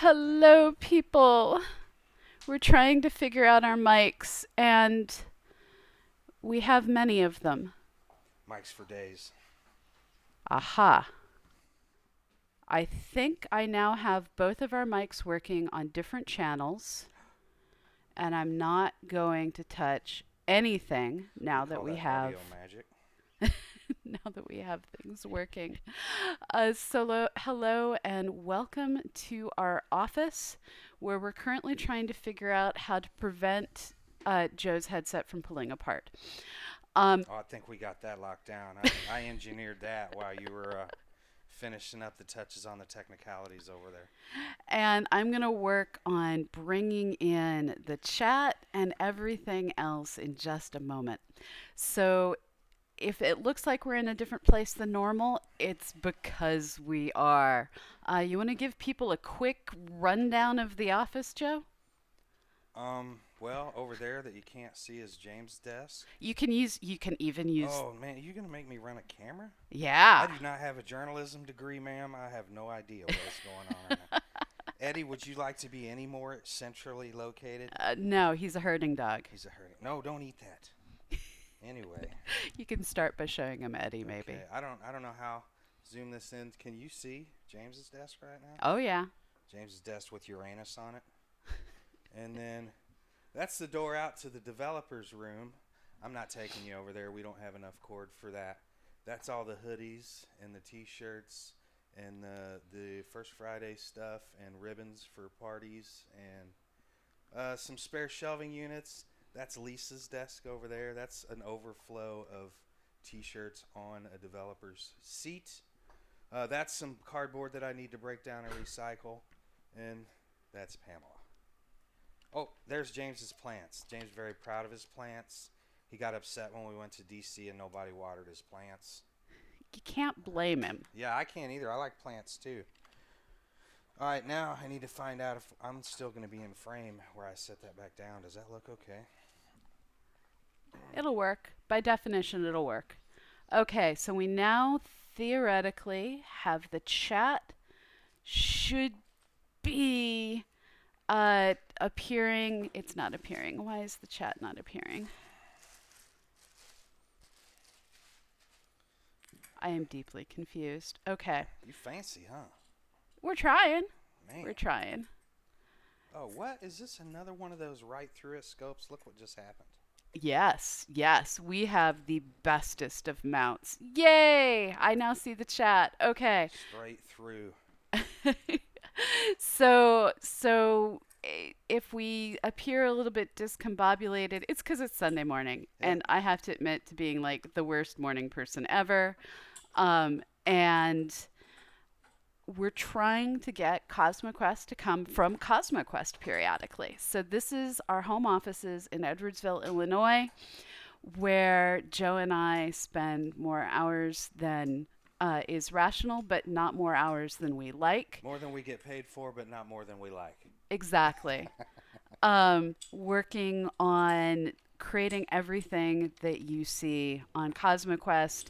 Hello, people. We're trying to figure out our mics, and we have many of them. Mics for days. Aha. I think I now have both of our mics working on different channels, and I'm not going to touch anything We now that call we that have audio magic. now that we have things working. Hello, and welcome to our office, where we're currently trying to figure out how to prevent Joe's headset from pulling apart. Um, Oh, I think we got that locked down. I engineered that while you were finishing up the touches on the technicalities over there. and I'm going to work on bringing in the chat and everything else in just a moment. So, if it looks like we're in a different place than normal, it's because we are. You want to give people a quick rundown of the office, Joe? Well, over there that you can't see is James' desk. You can even use, Oh, man, you gonna make me run a camera? I yeah. do not have a journalism degree, ma'am. I have no idea what is going on right now. Eddie, would you like to be any more centrally located? No, he's a herding dog. He's a hurting. No, don't eat that. Anyway, You can start by showing him Eddie, maybe. okay. I don't know how zoom this in. Can you see James's desk right now? Oh, yeah. James's desk with Uranus on it. And then that's the door out to the developer's room. I'm not taking you over there. We don't have enough cord for that. That's all the hoodies and the t-shirts and the First Friday stuff and ribbons for parties and some spare shelving units. That's Lisa's desk over there. That's an overflow of t-shirts on a developer's seat. That's some cardboard that I need to break down and recycle. And that's Pamela. Oh, there's James's plants. James is very proud of his plants. He got upset when we went to DC and nobody watered his plants. You can't blame him. Yeah, I can't either. I like plants too. All right, now I need to find out if I'm still going to be in frame where I set that back down. Does that look okay? It'll work. By definition, it'll work. Okay, so we now theoretically have the chat should be appearing. It's not appearing. Why is the chat not appearing? I am deeply confused. Okay, You fancy, huh? we're trying. Man. We're trying. Oh, what? Is this another one of those right through it scopes? Look what just happened. Yes, we have the bestest of mounts. Yay! I now see the chat. Okay. Straight through. If we appear a little bit discombobulated, it's because it's Sunday morning, Yep. and I have to admit to being like the worst morning person ever. And we're trying to get CosmoQuest to come from CosmoQuest periodically. So this is our home offices in Edwardsville, Illinois, where Joe and I spend more hours than is rational, but not more hours than we like. More than we get paid for, but not more than we like. Exactly. Working on creating everything that you see on CosmoQuest,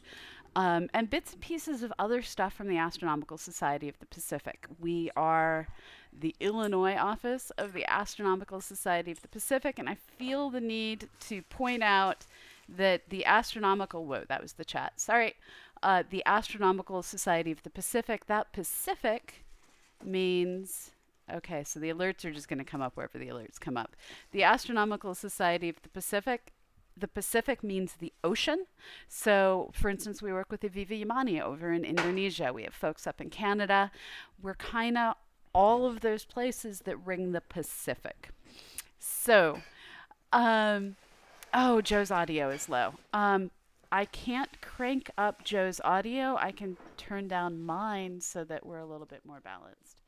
and bits and pieces of other stuff from the Astronomical Society of the Pacific. We are the Illinois office of the Astronomical Society of the Pacific, and I feel the need to point out that the Astronomical, whoa, that was the chat, sorry, the Astronomical Society of the Pacific, that Pacific means, okay, so the alerts are just going to come up wherever the alerts come up. The Astronomical Society of the Pacific means the ocean. So, for instance, we work with the Viva Yamani over in Indonesia. We have folks up in Canada. We're kind of all of those places that ring the Pacific. So, oh, Joe's audio is low. I can't crank up Joe's audio. I can turn down mine so that we're a little bit more balanced.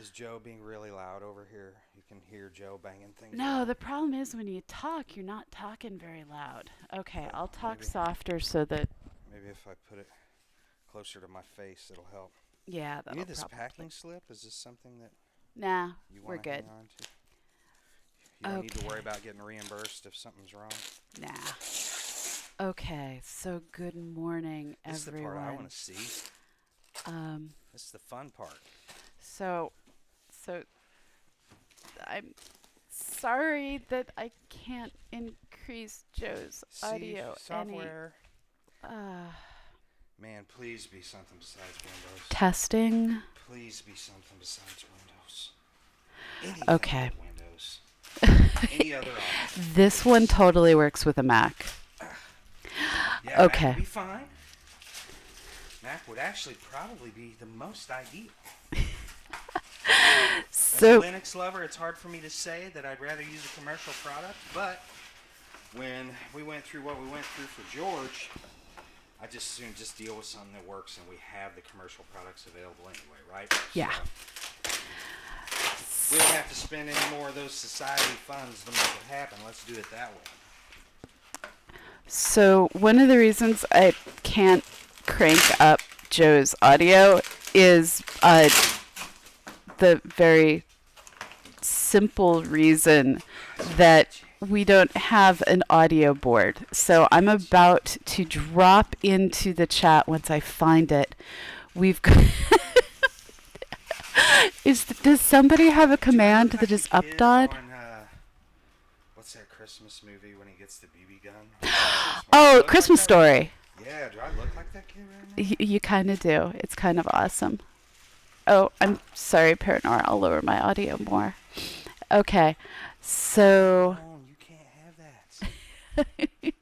Is Joe being really loud over here? You can hear Joe banging things. No, out. the problem is when you talk, you're not talking very loud. Okay, I'll talk maybe. softer so that, Maybe if I put it closer to my face, it'll help. yeah, You that'll need this probably. packing slip? Is this something that Nah, you we're want to good. hang on to? You don't need to Okay. worry about getting reimbursed if something's wrong. Nah. Okay, so good morning, This is the part I everyone. want to see. Um, This is the fun part. so So I'm sorry that I can't increase Joe's See, audio any. software. Uh, Man, please be something besides Windows. Testing. Please be something besides Windows. Anything Okay. but Windows. Any other option. This one Please. totally works with a Mac. Yeah, Mac Okay. would be fine. Mac would actually probably be the most ideal. As a So, Linux lover, it's hard for me to say that I'd rather use a commercial product, but when we went through what we went through for George, I just soon just deal with something that works, and we have the commercial products available anyway, right? yeah. So we don't have to spend any more of those society funds to make it happen. Let's do it that way. So, one of the reasons I can't crank up Joe's audio is the very simple reason that we don't have an audio board. So I'm about to drop into the chat once I find it. We've got does somebody have a command that is updot? What's that Christmas movie when he gets the BB gun? Oh, Christmas Story. Yeah, do I look like that kid right now? You kind of do. It's kind of awesome. Oh, I'm sorry, Paranor. I'll lower my audio more. Okay, so. Oh, you can't have that.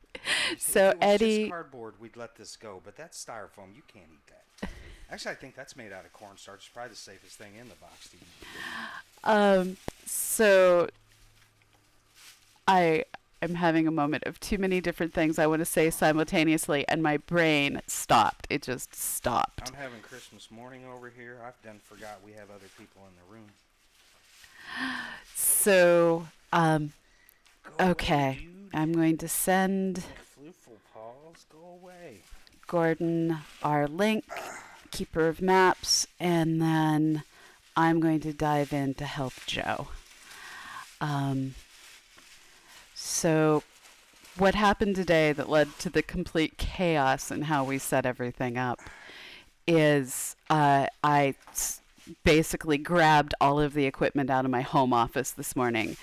So if it was Eddie. just cardboard, we'd let this go, but that's styrofoam. You can't eat that. Actually, I think that's made out of cornstarch. It's probably the safest thing in the box to eat. So I'm having a moment of too many different things I want to say simultaneously, and my brain stopped. It just stopped. I'm having Christmas morning over here. I've done forgot we have other people in the room. So, Go okay. away, dude. I'm going to send Flooful paws, go away. Gordon our link, Keeper of Maps, and then I'm going to dive in to help Joe. So what happened today that led to the complete chaos in how we set everything up is basically grabbed all of the equipment out of my home office this morning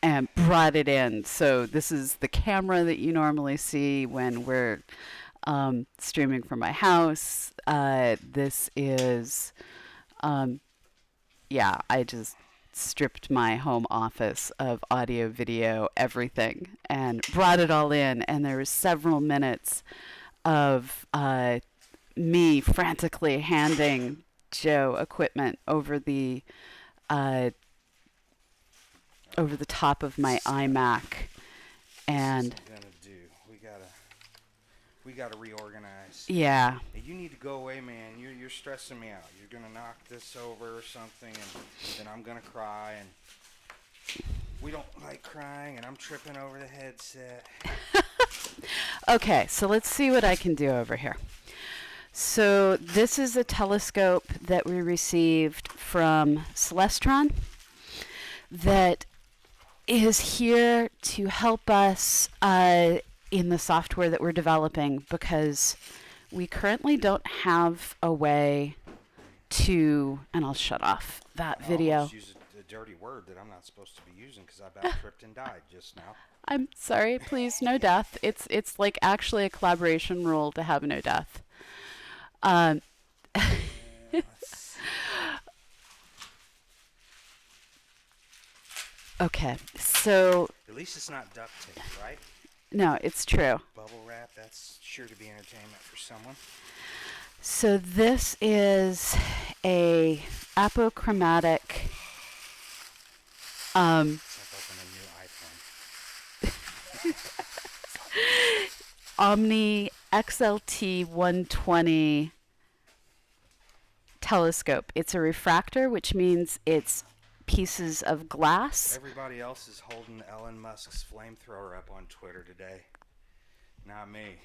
and brought it in. So this is the camera that you normally see when we're streaming from my house. This is, I just stripped my home office of audio, video, everything, and brought it all in. And there was several minutes of me frantically handing Joe equipment over the top of my iMac, and What's gonna do? We gotta reorganize. yeah. Hey, you need to go away, man. You're stressing me out. You're gonna knock this over or something, and then I'm gonna cry, and we don't like crying, and I'm tripping over the headset. Okay, so let's see what I can do over here. So this is a telescope that we received from Celestron that is here to help us in the software that we're developing, because we currently don't have a way to, and I'll shut off that video. I almost used a dirty word that I'm not supposed to be using because I about tripped and died just now. I'm sorry, please, no death. It's like actually a collaboration rule to have no death. Okay, so At least it's not duct tape, right? no, it's true. Bubble wrap, that's sure to be entertainment for someone. So this is a apochromatic It's like opening a new iPhone. Omni XLT 120 telescope. It's a refractor, which means it's pieces of glass. Everybody else is holding Elon Musk's flamethrower up on Twitter today. Not me.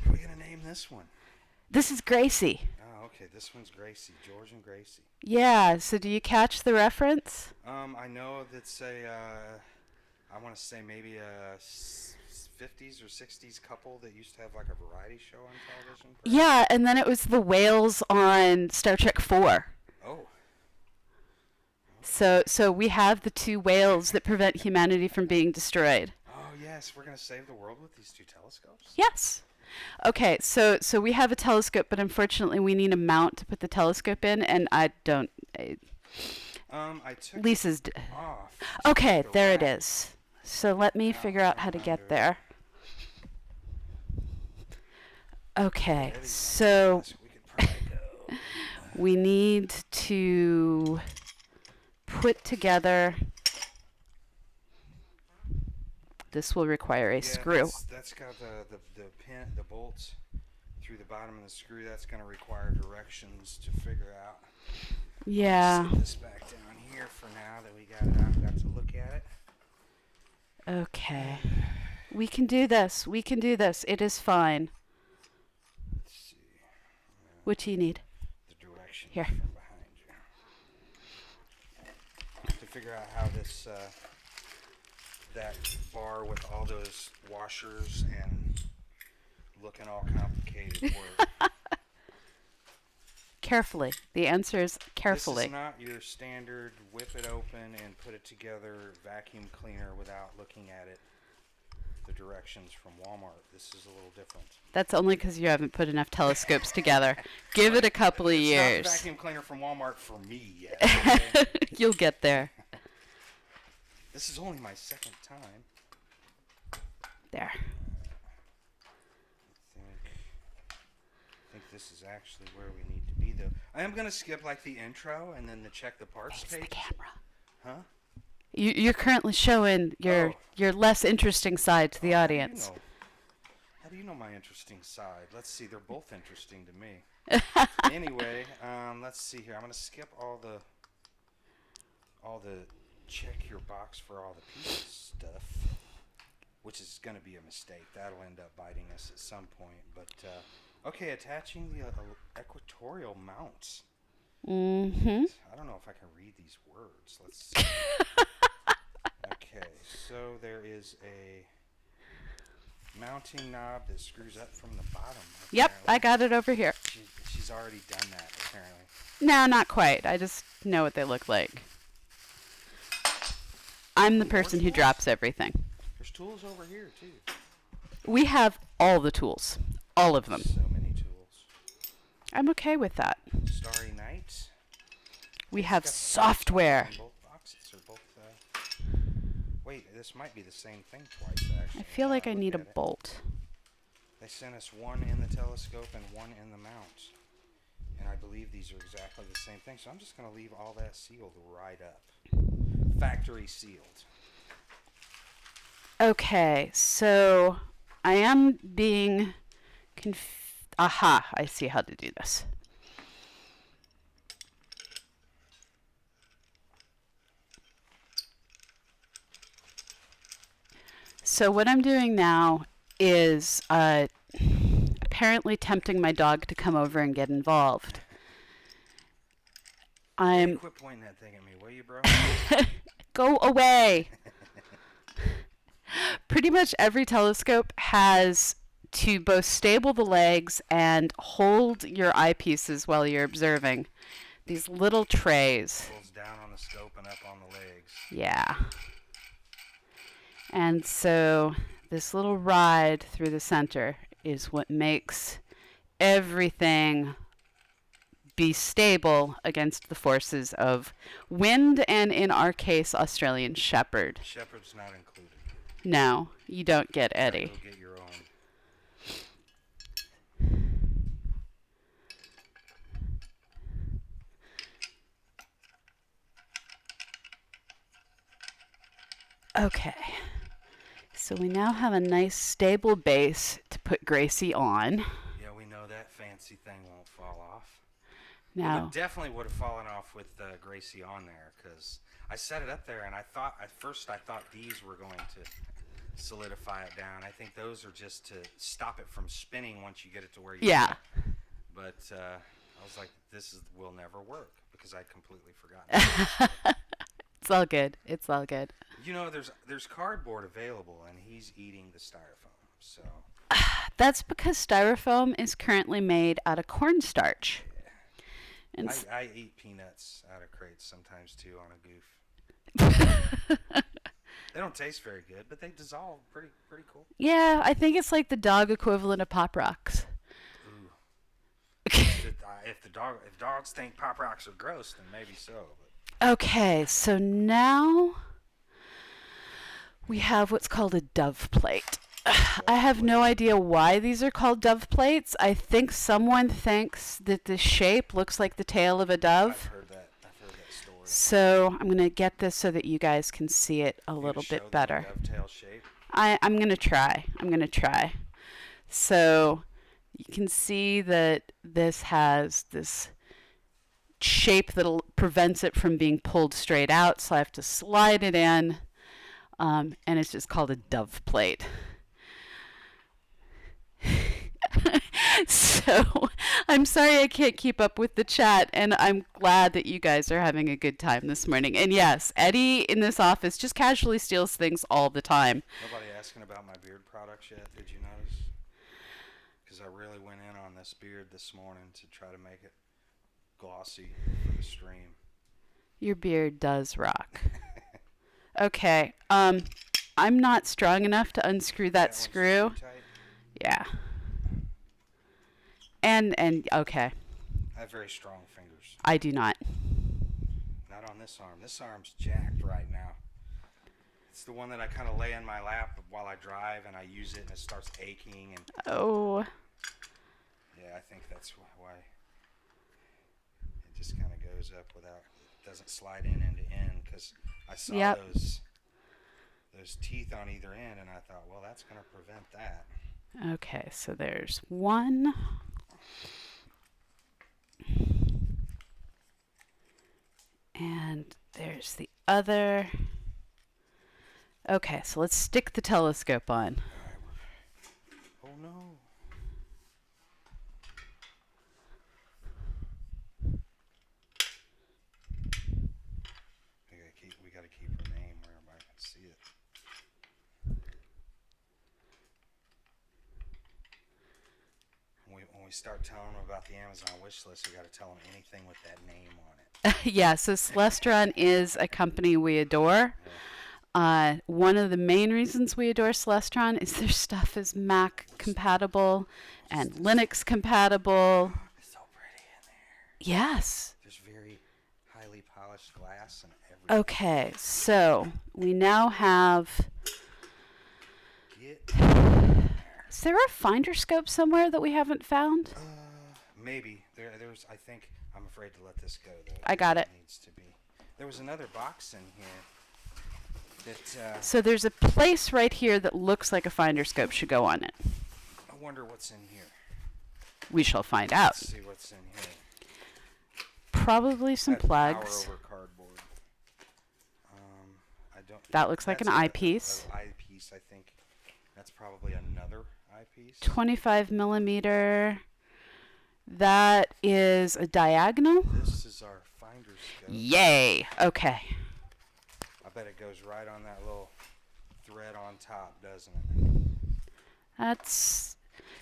What are we going to name this one? This is Gracie. Oh, okay. This one's Gracie. George and Gracie. Yeah, so do you catch the reference? I know that's I want to say maybe a 50s or 60s couple that used to have like a variety show on television. Yeah, and then it was the whales on Star Trek 4. Oh. So we have the two whales that prevent humanity from being destroyed. Oh yes, we're gonna save the world with these two telescopes. Yes. Okay, so we have a telescope, but unfortunately we need a mount to put the telescope in, and I don't. I took Lisa's. it off. Okay, The there it rack. is. So let me figure out how to get there. Okay, Eddie's on so the desk. We could probably go. we need to put together. This will require a Yeah, screw. that's got the pin, the bolts through the bottom of the screw. That's gonna require directions to figure out. Yeah. Set this back down here for now that we got it out. Got to look at it. Okay. We can do this. We can do this. It is fine. Let's see. What do you need? The direction Here. from behind you. To figure out how this that bar with all those washers and looking all complicated work. Carefully. The answer is carefully. This is not your standard whip it open and put it together vacuum cleaner without looking at it. The directions from Walmart. This is a little different. That's only because you haven't put enough telescopes together. Give it a couple of It's years. not the vacuum cleaner from Walmart for me yet. Okay? You'll get there. This is only my second time. There. I think this is actually where we need to be, though. I am gonna skip like the intro and then the check the parts Face page. the camera. Huh? You're currently showing your less interesting side to the audience. How do you know my interesting side? Let's see. They're both interesting to me. Anyway, let's see here. I'm gonna skip all the check your box for all the pieces stuff, which is gonna be a mistake. That'll end up biting us at some point. But okay, attaching the equatorial mounts. Mm-hmm. I don't know if I can read these words. Let's see. Okay, so there is a mounting knob that screws up from the bottom. Yep, Apparently. I got it over here. She's already done that, apparently. No, not quite. I just know what they look like. I'm the person who drops everything. There's tools over here, too. We have all the tools. All of them. So many tools. I'm okay with that. Starry Night. We It's have got software. on both boxes are both. Wait, this might be the same thing twice, actually. I feel like I Look need a at it. bolt. They sent us one in the telescope and one in the mount. And I believe these are exactly the same thing. So I'm just going to leave all that sealed right up. Factory sealed. Okay, so I am being aha, I see how to do this. So what I'm doing now is apparently tempting my dog to come over and get involved. Hey, quit pointing that thing at me, will you, bro? Go away. Pretty much every telescope has to both stable the legs and hold your eyepieces while you're observing. These little trays. Pulls down on the scope and up on the legs. Yeah. And so this little ride through the center is what makes everything be stable against the forces of wind and, in our case, Australian shepherd. Shepherd's not included. No, you don't get Eddie. Go get your own. Okay. So we now have a nice stable base to put Gracie on. Yeah, we know that fancy thing won't fall off. Now, It definitely would have fallen off with Gracie on there, because I set it up there and I thought these were going to solidify it down. I think those are just to stop it from spinning once you get it to where you yeah. want it. But I was like, will never work, because I'd completely forgotten. It's all good. It's all good. You know, there's cardboard available, and he's eating the styrofoam. So That's because styrofoam is currently made out of cornstarch. And I eat peanuts out of crates sometimes too on a goof. They don't taste very good, but they dissolve pretty cool. yeah, I think it's like the dog equivalent of Pop Rocks. Ooh. If dogs think Pop Rocks are gross, then maybe so. But. Okay, so now we have what's called a dove plate. I have no idea why these are called dove plates. I think someone thinks that the shape looks like the tail of a dove. I've heard that story. So I'm going to get this so that you guys can see it a little bit better. Dovetail shape. I'm going to try. So you can see that this has this shape that prevents it from being pulled straight out. So I have to slide it in. And it's just called a dove plate. So I'm sorry I can't keep up with the chat, and I'm glad that you guys are having a good time this morning. And yes, Eddie in this office just casually steals things all the time. Nobody asking about my beard products yet, did you notice? Because I really went in on this beard this morning to try to make it glossy for the stream. Your beard does rock. Okay, I'm not strong enough to unscrew that screw. Yeah. And okay. I have very strong fingers. I do not. Not on this arm. This arm's jacked right now. It's the one that I kind of lay in my lap while I drive, and I use it, and it starts aching. And oh. Yeah, I think that's why it just kind of goes up without. It doesn't slide in end to end, because I saw those teeth on either end, and I thought, well, that's going to prevent that. Okay, so there's one. And there's the other. Okay, so let's stick the telescope on. Oh no. We gotta keep her name where everybody can see it. When we start telling them about the Amazon wish list, we gotta tell them anything with that name on it. Yeah, so Celestron is a company we adore. Yeah. One of the main reasons we adore Celestron is their stuff is Mac compatible and Linux compatible. It's so pretty in there. Yes. There's very highly polished glass and everything. Okay, so we now have... Is there a finder scope somewhere that we haven't found? Maybe. There's. I think. I'm afraid to let this go though. I got it. Needs to be. There was another box in here. That. So there's a place right here that looks like a finder scope should go on it. I wonder what's in here. We shall find out. Let's see what's in here. Probably some plugs. Power over cardboard. I don't. That looks like an eyepiece. An eyepiece, I think. That's probably another eyepiece. 25 millimeter. That is a diagonal. This is our finder scope. Yay! Okay. I bet it goes right on that little thread on top, doesn't it? That's...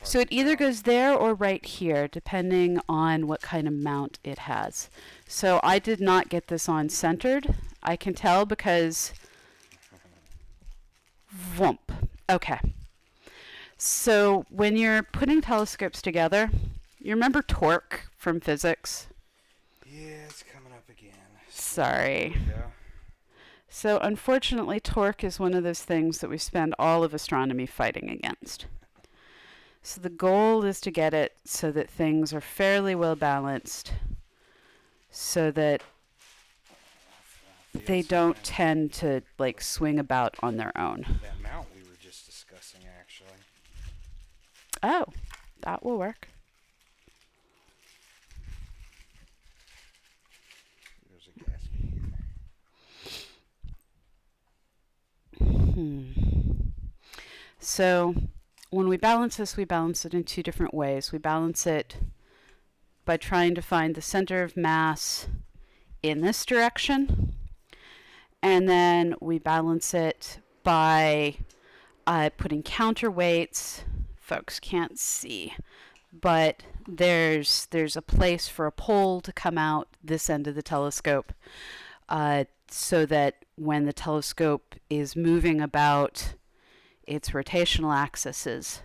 So it either goes there or right here, depending on what kind of mount it has. So I did not get this on centered. I can tell because... Vump. Okay. So when you're putting telescopes together, you remember torque from physics? Yeah, it's coming up again. Sorry. So unfortunately, torque is one of those things that we spend all of astronomy fighting against. So the goal is to get it so that things are fairly well balanced, so that they don't tend to like swing about on their own. That mount we were just discussing, actually. Oh, that will work. There's a gasket here. So when we balance this, we balance it in two different ways. We balance it by trying to find the center of mass in this direction, and then we balance it by putting counterweights. Folks can't see, but there's a place for a pole to come out this end of the telescope, so that when the telescope is moving about its rotational axes,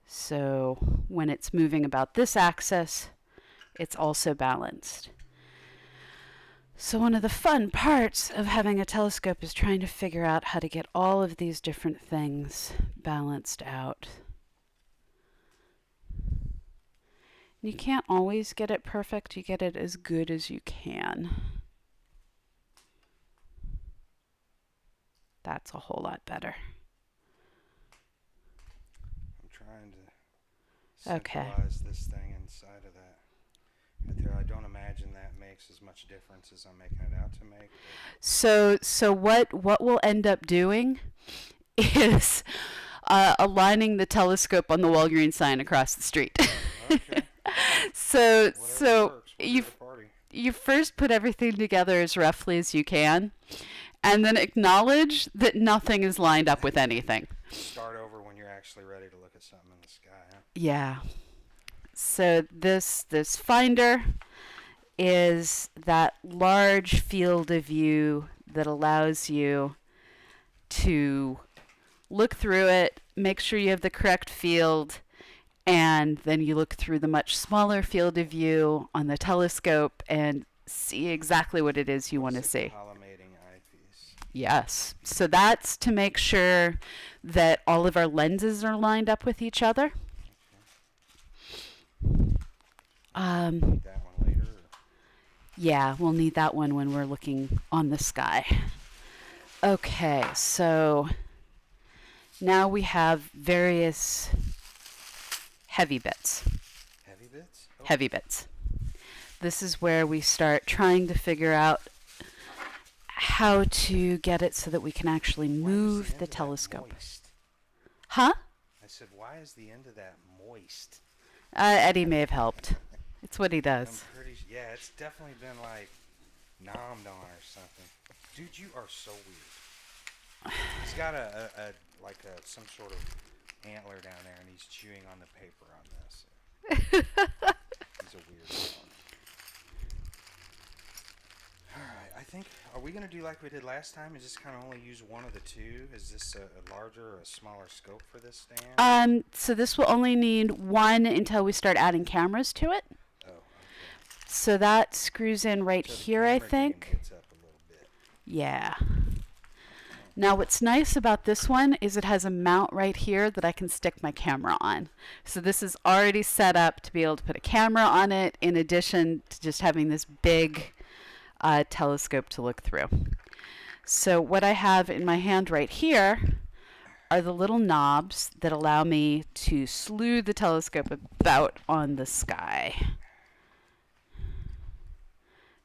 so when it's moving about this axis, it's also balanced. So one of the fun parts of having a telescope is trying to figure out how to get all of these different things balanced out. You can't always get it perfect. You get it as good as you can. That's a whole lot better. I'm trying to Okay. centralize this thing inside of that. Right there, I don't imagine that makes as much difference as I'm making it out to make. So what we'll end up doing is aligning the telescope on the Walgreens sign across the street. Okay. So Whatever works. We'll you do the party. you first put everything together as roughly as you can, and then acknowledge that nothing is lined up with anything. Start over when you're actually ready to look at something in the sky, huh? Yeah. So this finder is that large field of view that allows you to look through it, make sure you have the correct field, and then you look through the much smaller field of view on the telescope and see exactly what it is you want to see. Collimating eyepiece. Yes. So that's to make sure that all of our lenses are lined up with each other. Need that one later. Yeah, we'll need that one when we're looking on the sky. Okay, so now we have various heavy bits. Heavy bits? Oh. Heavy bits. This is where we start trying to figure out how to get it so that we can actually move the telescope. Huh? I said, why is the end of that moist? Eddie may have helped. It's what he does. Yeah, it's definitely been like nommed on or something. Dude, you are so weird. He's got some sort of antler down there, and he's chewing on the paper on this. He's a weird dog. Alright, I think, are we going to do like we did last time and just kind of only use one of the two? Is this a larger or a smaller scope for this stand? So this will only need one until we start adding cameras to it. Oh, okay. So that screws in right So the here, I camera think. game gets up a little bit. Yeah. Now what's nice about this one is it has a mount right here that I can stick my camera on. So this is already set up to be able to put a camera on it in addition to just having this big telescope to look through. So what I have in my hand right here are the little knobs that allow me to slew the telescope about on the sky.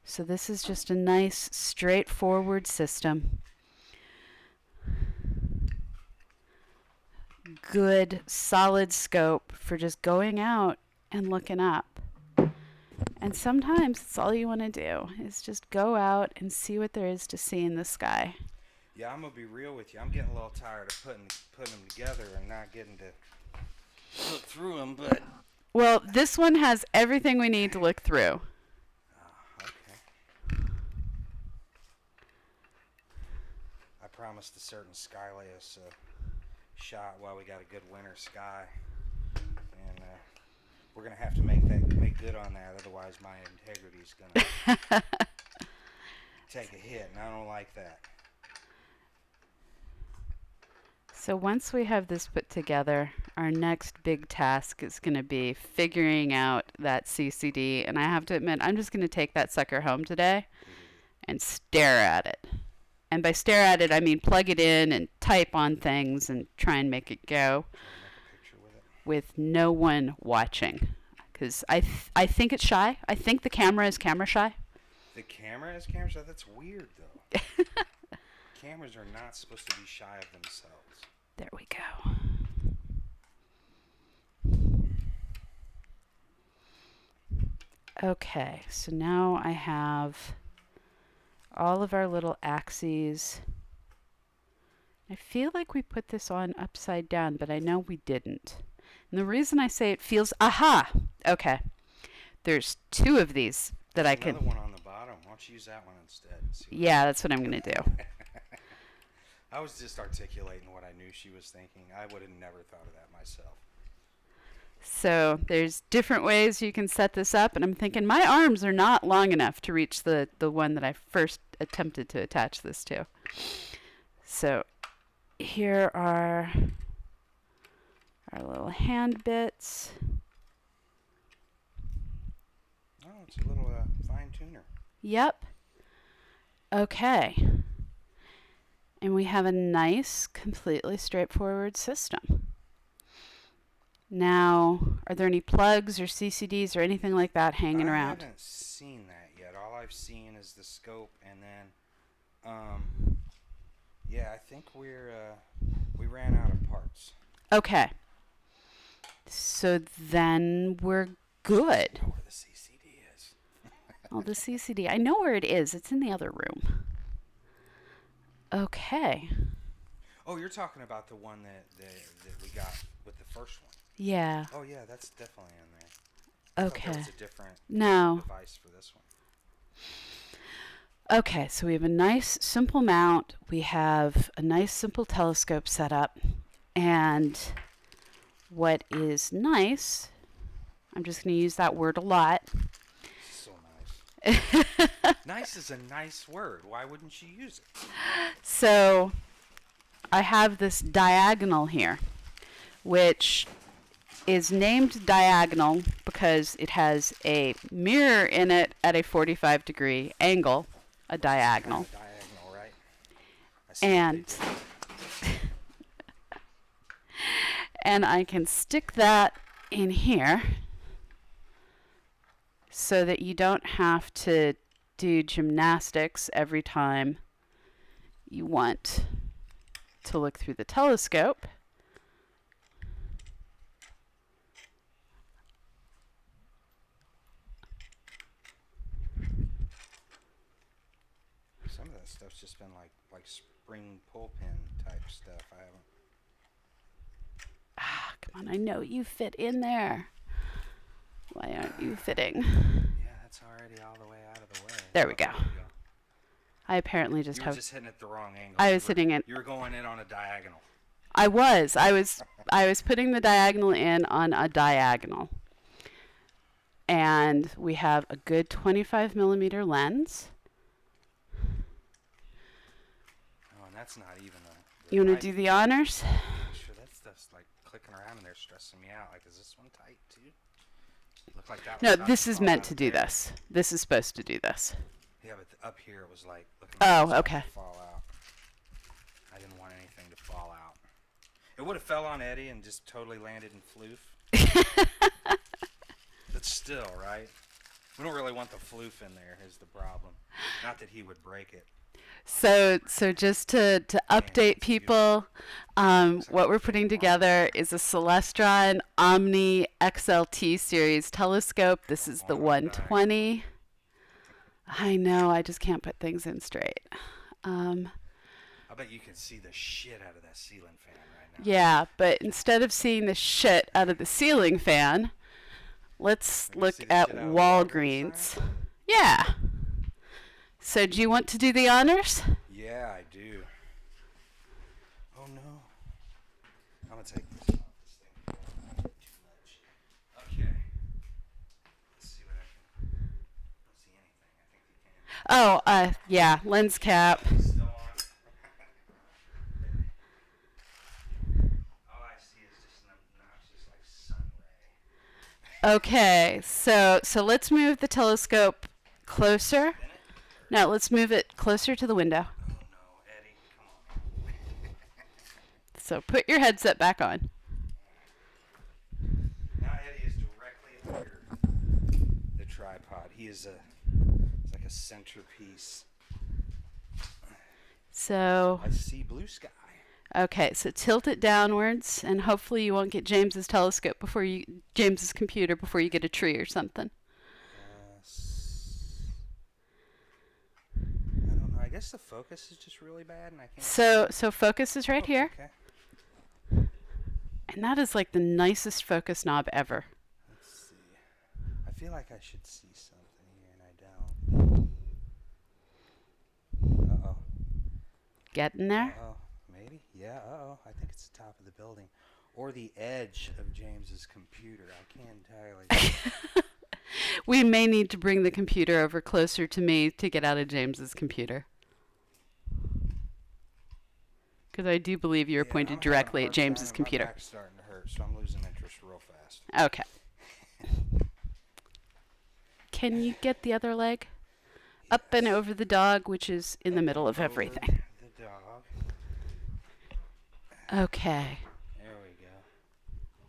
So this is just a nice straightforward system. Good solid scope for just going out and looking up. And sometimes it's all you want to do is just go out and see what there is to see in the sky. Yeah, I'm gonna be real with you. I'm getting a little tired of putting them together and not getting to look through them. But well, this one has everything we need to look through. Okay. I promised a certain Skyless shot while we got a good winter sky, and we're gonna have to make good on that. Otherwise, my integrity's gonna take a hit, and I don't like that. So once we have this put together, our next big task is going to be figuring out that CCD. And I have to admit, I'm just going to take that sucker home today and stare at it. And by stare at it, I mean plug it in and type on things and try and make it go with no one watching. Because I think it's shy. I think the camera is camera shy. The camera is camera shy? That's weird, though. Cameras are not supposed to be shy of themselves. There we go. Okay, so now I have all of our little axes. I feel like we put this on upside down, but I know we didn't. And the reason I say it feels, aha, okay. There's 2 of these that There's I another can. one on the bottom. Why don't you use that one instead? See what Yeah, that's what I'm gonna do. I was just articulating what I knew she was thinking. I would have never thought of that myself. So there's different ways you can set this up, and I'm thinking my arms are not long enough to reach the one that I first attempted to attach this to. So here are our little hand bits. Oh, it's a little fine tuner. Yep. Okay. And we have a nice, completely straightforward system. Now, are there any plugs or CCDs or anything like that hanging around? I haven't seen that yet. All I've seen is the scope, and then, yeah, I think we ran out of parts. Okay. So then we're good. I know where the CCD is. Oh, the CCD. I know where it is. It's in the other room. Okay. Oh, you're talking about the one that we got with the first one. Yeah. Oh, yeah, that's definitely in there. I thought Okay. there was a different No. device for this one. Okay, so we have a nice simple mount. We have a nice simple telescope set up. And what is nice, I'm just going to use that word a lot. So nice. Nice is a nice word. Why wouldn't you use it? So I have this diagonal here, which is named diagonal because it has a mirror in it at a 45-degree angle, a diagonal. Diagonal, right? I see And and I can stick that in here so that you don't have to do gymnastics every time you want to look through the telescope. Some of that stuff's just been like spring pull pin type stuff. I haven't. Ah, come on, I know you fit in there. Why aren't you fitting? Yeah, that's already all the way out of the way. There we go. There we go. I apparently just You were have. just hitting it the wrong angle. I was hitting it. You were going in on a diagonal. I was putting the diagonal in on a diagonal. And we have a good 25 millimeter lens. Oh, and that's not even a. You want to do the honors? Sure, that stuff's like clicking around in there, stressing me out. Like, is this one tight too? Look like that. No, was about this to is fall meant out to of do there. this. This is supposed to do this. Yeah, but up here it was like looking. Oh, like it was about okay. to fall out. I didn't want anything to fall out. It would have fell on Eddie and just totally landed in floof. But still, right? We don't really want the floof in there. Is the problem? Not that he would break it. So just to update people, what we're putting together is a Celestron Omni XLT series telescope. This is the 120. I know, I just can't put things in straight. I bet you can see the shit out of that ceiling fan right now. Yeah, but instead of seeing the shit out of the ceiling fan, let's look at Walgreens. Yeah. So do you want to do the honors? Yeah, I do. Oh no. I'm gonna take this off this thing. Too much. Okay. Let's see what I can. I don't see anything. I think you can. Oh, yeah, lens cap. It's still on. All I see is just an obnoxious like sun ray. Okay, so let's move the telescope closer. No, let's move it closer to the window. Oh no, Eddie, come on. So put your headset back on. Now Eddie is directly under the tripod. He is it's like a centerpiece. So, I see blue sky. okay, so tilt it downwards, and hopefully you won't get James's James's computer before you get a tree or something. I don't know. I guess the focus is just really bad, and I can't. So focus is right here, Okay. And that is like the nicest focus knob ever. Let's see. I feel like I should see something here, and I don't. Uh-oh. Getting there? Uh-oh. Maybe? Yeah, uh-oh. I think it's the top of the building. Or the edge of James's computer. I can't entirely. We may need to bring the computer over closer to me to get out of James's computer. Because I do believe you're pointed directly at James's computer. My back's starting to hurt, so I'm losing interest real fast. Okay. Can you get the other leg? Yes. Up and over the dog, which is in the middle of everything. The dog. Okay. There we go.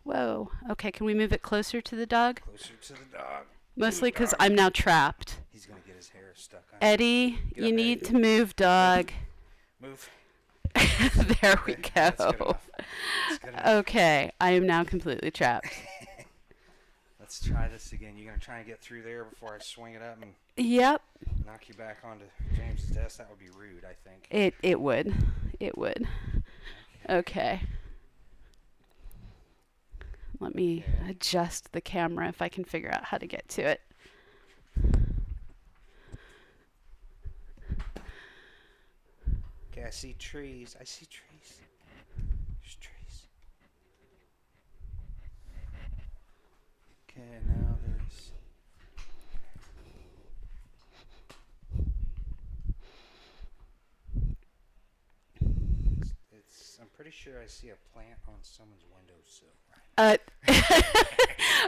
Whoa. Okay, can we move it closer to the dog? Closer to the dog. Mostly because I'm now trapped. He's going to get his hair stuck on Eddie, you need to move, dog. Move. There we go. That's good enough. Okay, I am now completely trapped. Let's try this again. You're going to try and get through there before I swing it up and knock you back onto James's desk? That would be rude, I think. It would. It would. Okay. Let me adjust the camera if I can figure out how to get to it. Okay, I see trees. I see trees. There's trees. Okay, now there's... I'm pretty sure I see a plant on someone's windowsill.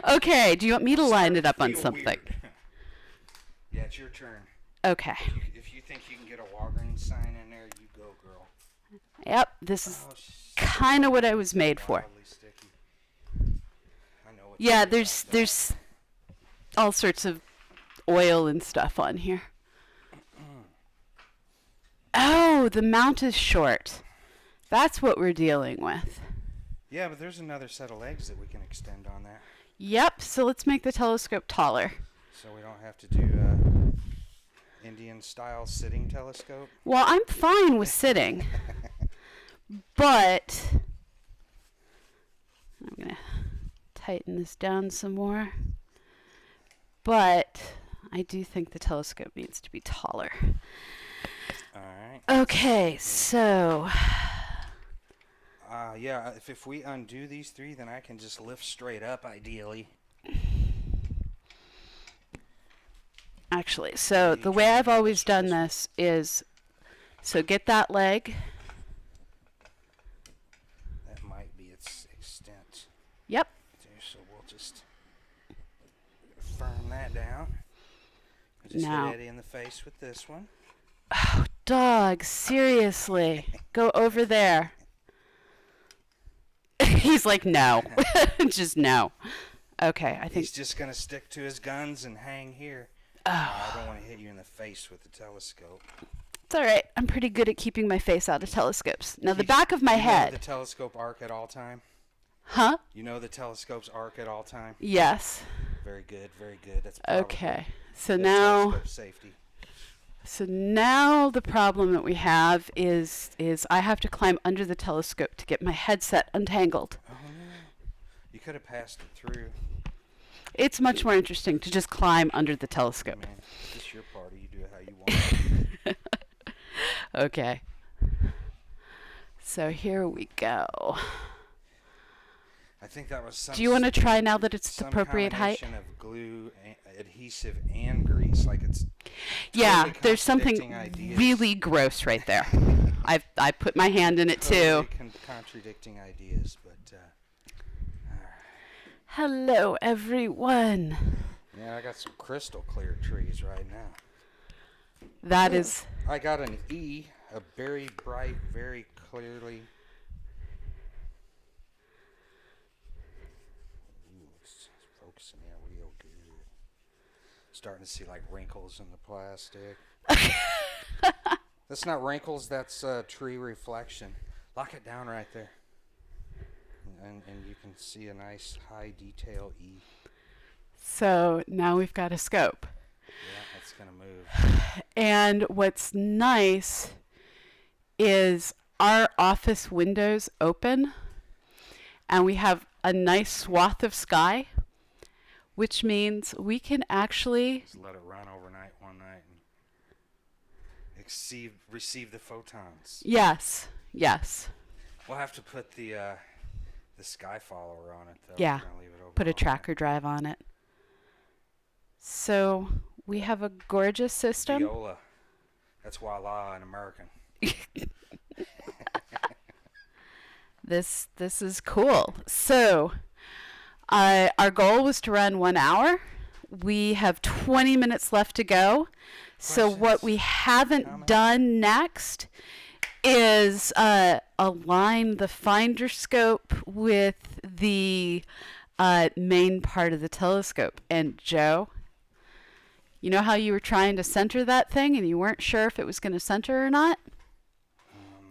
Okay, do you want me to line it up on something? Weird. Yeah, it's your turn. Okay. If you think you can get a Walgreens sign in there, you go, girl. Yep, this is kind of what I was made for. Yeah, there's all sorts of oil and stuff on here. Oh, the mount is short. That's what we're dealing with. Yeah, but there's another set of legs that we can extend on that. Yep, so let's make the telescope taller. So we don't have to do Indian-style sitting telescope? Well, I'm fine with sitting. But I'm going to tighten this down some more. But I do think the telescope needs to be taller. All right. Okay, so... yeah, if we undo these three, then I can just lift straight up, ideally. Actually, so the way I've always done this is, so get that leg. That might be its extent. Yep. So we'll just firm that down. Just now, hit Eddie in the face with this one. Oh, dog, seriously. Go over there. He's like, no. Just no. Okay, I think... He's just going to stick to his guns and hang here. Oh. I don't want to hit you in the face with the telescope. It's all right. I'm pretty good at keeping my face out of telescopes. Now, the back of my head... You know the telescope arc at all time? Huh? You know the telescope's arc at all time? Yes. Very good, very good. That's okay. So now... telescope safety. So now the problem that we have is I have to climb under the telescope to get my headset untangled. Oh, no. You could have passed it through. It's much more interesting to just climb under the telescope. Man, it's your party. You do it how you want. Okay. So here we go. I think that was some... Do you want to try now that it's the appropriate height? Some combination of glue, adhesive, and grease. Like it's... Yeah, there's something really gross right there. I put my hand in it too. Contradicting ideas, but hello everyone. Yeah, I got some crystal clear trees right now. That is... I got an E, a very bright, very clearly... Ooh, it's focusing in real good. Starting to see like wrinkles in the plastic. That's not wrinkles, that's tree reflection. Lock it down right there. And you can see a nice high detail E. So now we've got a scope. Yeah, that's going to move. And what's nice is our office windows open. and we have a nice swath of sky, which means we can actually Just let it run overnight one night and receive the photons. yes, yes. We'll have to put the sky follower on it though. Yeah. We're gonna leave it Put a overnight. tracker drive on it. So we have a gorgeous system. Viola. That's voila in American. This is cool. So our goal was to run 1 hour. We have 20 minutes left to go. So what we haven't done next is align the finder scope with the main part of the telescope. And Joe, you know how you were trying to center that thing and you weren't sure if it was going to center or not?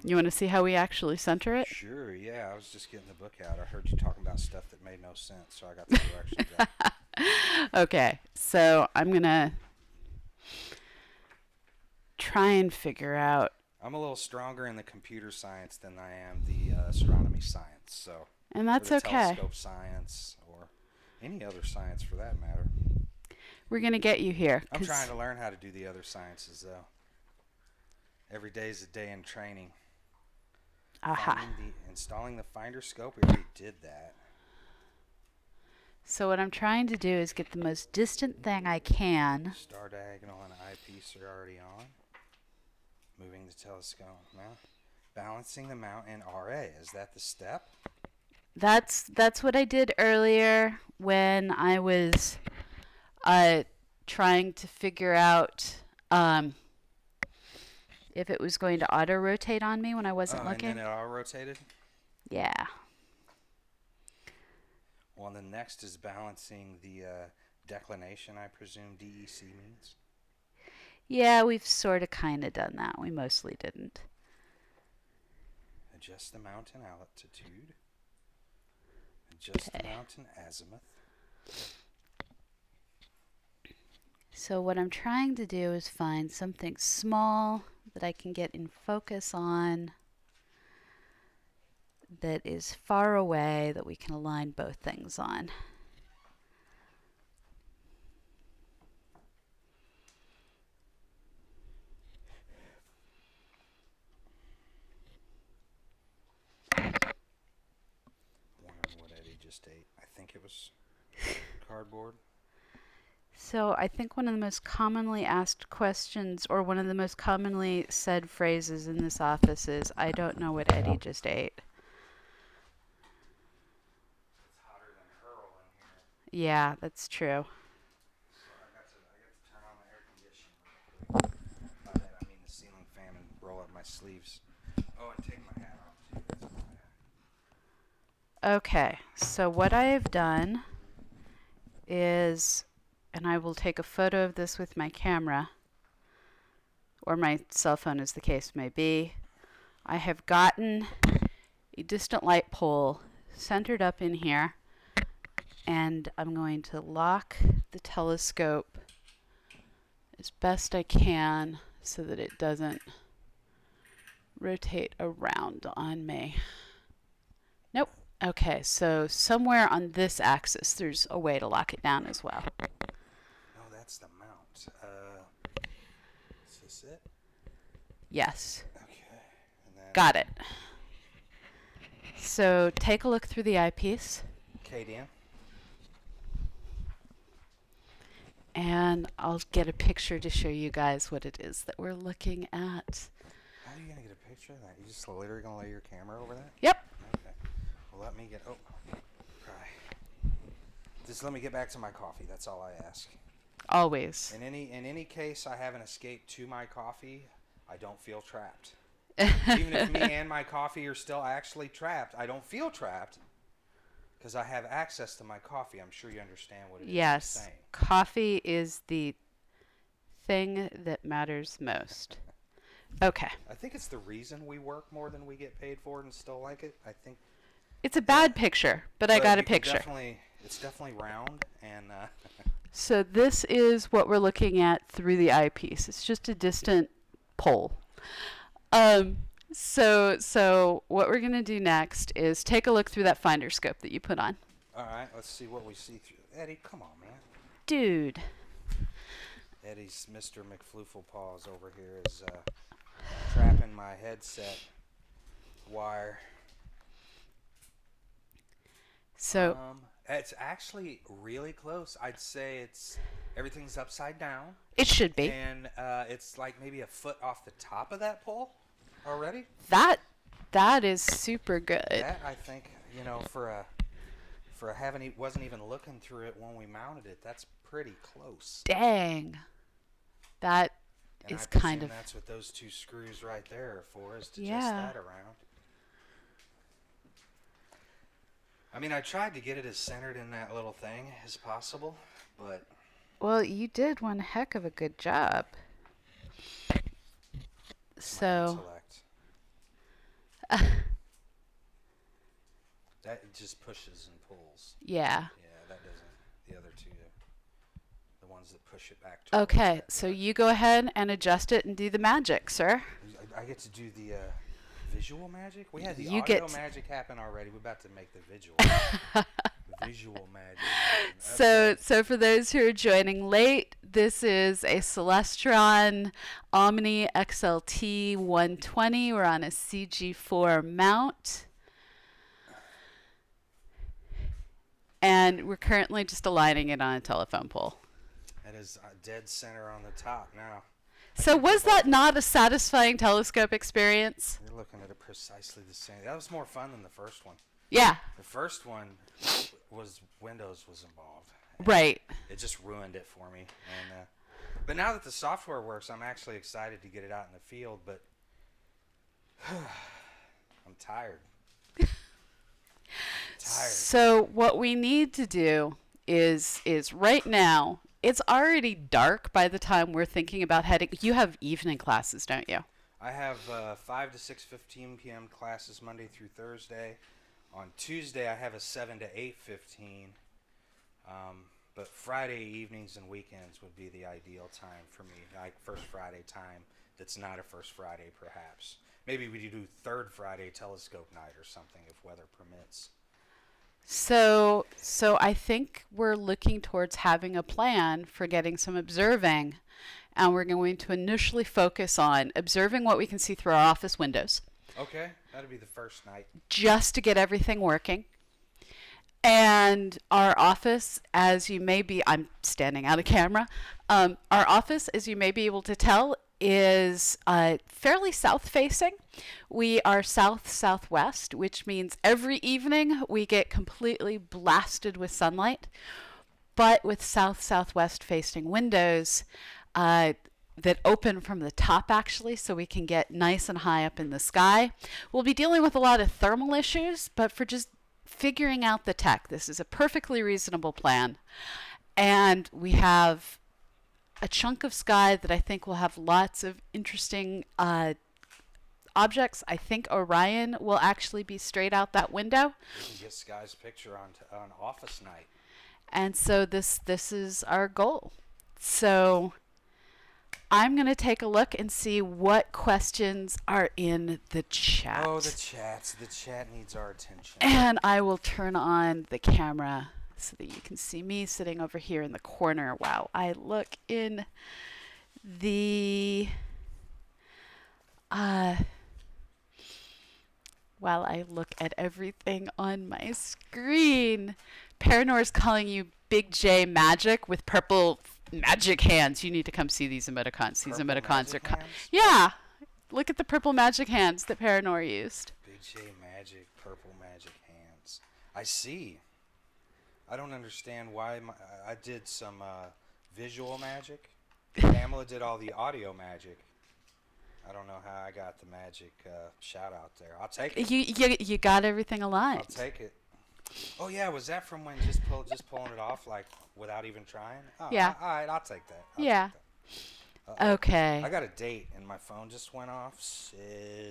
You want to see how we actually center it? Sure, yeah. I was just getting the book out. I heard you talking about stuff that made no sense, so I got the directions out. Okay, so I'm going to try and figure out. I'm a little stronger in the computer science than I am the astronomy science, so. And that's or the okay. Telescope science or any other science for that matter. We're going to get you here. I'm trying to learn how to do the other sciences, though. Every day is a day in training. Aha. Installing the finder scope, we already did that. So what I'm trying to do is get the most distant thing I can. Star diagonal and eyepiece are already on. Moving the telescope mount. Balancing the mount in RA. Is that the step? That's what I did earlier when I was trying to figure out if it was going to auto-rotate on me when I wasn't looking. And then it auto-rotated? Yeah. Well, the next is balancing the declination, I presume DEC means? Yeah, we've sort of kind of done that. We mostly didn't. Adjust the mount in altitude. Adjust the mount in azimuth. So what I'm trying to do is find something small that I can get in focus on that is far away that we can align both things on. Wondering what Eddie just ate. I think it was cardboard. So I think one of the most commonly asked questions, or one of the most commonly said phrases in this office is, I don't know what Eddie just ate. It's hotter than hurl in here. Yeah, that's true. So I got to turn on the air conditioner. By that I mean the ceiling fan and roll up my sleeves. Oh, and take my hat off too. That's my hat. Okay, so what I have done is, and I will take a photo of this with my camera, or my cell phone as the case may be. I have gotten a distant light pole centered up in here, and I'm going to lock the telescope as best I can so that it doesn't rotate around on me. Nope. Okay, so somewhere on this axis there's a way to lock it down as well. No, that's the mount. Is this it? Yes. Okay. And then Got it. So take a look through the eyepiece, Okay, Dan. and I'll get a picture to show you guys what it is that we're looking at. How are you going to get a picture of that? You just literally going to lay your camera over that? Yep. Okay. Well, let me get... Oh. Cry. Just let me get back to my coffee. That's all I ask. Always. In any case I haven't escaped to my coffee, I don't feel trapped. Even if me and my coffee are still actually trapped, I don't feel trapped because I have access to my coffee. I'm sure you understand what it is I'm Yes. saying. Coffee is the thing that matters most. Okay. I think it's the reason we work more than we get paid for and still like it. I think It's a bad picture, but I got a you can picture. It's definitely round and So this is what we're looking at through the eyepiece. It's just a distant pole. So what we're gonna do next is take a look through that finder scope that you put on. All right, let's see what we see through. Eddie, come on, man. Dude. Eddie's Mr. McFloofle Paws over here is trapping my headset wire. So It's actually really close. I'd say everything's upside down. it should be. And it's like maybe a foot off the top of that pole already. That is super good. That I think, for a wasn't even looking through it when we mounted it. That's pretty close. Dang. That And is I kind presume of that's what those two screws right there are for, is to Yeah. just that around. I mean, I tried to get it as centered in that little thing as possible, but well, you did one heck of a good job. it's my So intellect. That just pushes and pulls. yeah. Yeah, that doesn't. The other two, the ones that push it back towards Okay, that, so you go ahead and adjust it and do the magic, sir. I get to do the visual magic? We had the You audio get magic happen already. We're about to make the visual. Visual magic. So for those who are joining late, this is a Celestron Omni XLT 120. We're on a CG4 mount. And we're currently just aligning it on a telephone pole. That is dead center on the top now. So was that not a satisfying telescope experience? You're looking at it precisely the same. That was more fun than the first one. Yeah. The first one was Windows was involved. Right. It just ruined it for me. And but now that the software works, I'm actually excited to get it out in the field. But I'm tired. So what we need to do is right now, it's already dark by the time we're thinking about heading. You have evening classes, don't you? I have 5 to 6:15 p.m. classes Monday through Thursday. On Tuesday, I have a 7 to 8:15. But Friday evenings and weekends would be the ideal time for me. Like First Friday time that's not a First Friday, perhaps. Maybe we do Third Friday telescope night or something if weather permits. So I think we're looking towards having a plan for getting some observing, and we're going to initially focus on observing what we can see through our office windows. Okay, that'll be the first night. Just to get everything working. And our office, as you may be, I'm standing out of camera. Our office, as you may be able to tell, is fairly south-facing. We are south-southwest, which means every evening we get completely blasted with sunlight, but with south-southwest facing windows that open from the top, actually, so we can get nice and high up in the sky. We'll be dealing with a lot of thermal issues, but for just figuring out the tech, this is a perfectly reasonable plan. And we have a chunk of sky that I think will have lots of interesting objects. I think Orion will actually be straight out that window. We can get Sky's picture on office night. And so this is our goal. So I'm going to take a look and see what questions are in the chat. Oh, the chats. The chat needs our attention. And I will turn on the camera so that you can see me sitting over here in the corner while I look in the while I look at everything on my screen. Paranor is calling you Big J Magic with purple magic hands. You need to come see these emoticons. These emoticons are yeah. Look at the purple magic hands that Paranor used. Big J Magic, purple magic hands. I see. I don't understand why I did some visual magic. Pamela did all the audio magic. I don't know how I got the magic shout out there. I'll take it. You got everything aligned. I'll take it. Oh yeah, was that from when just pulling it off like without even trying? Oh, Yeah. All right, I'll take that. Yeah. Take that. Okay. I got a date and my phone just went off. So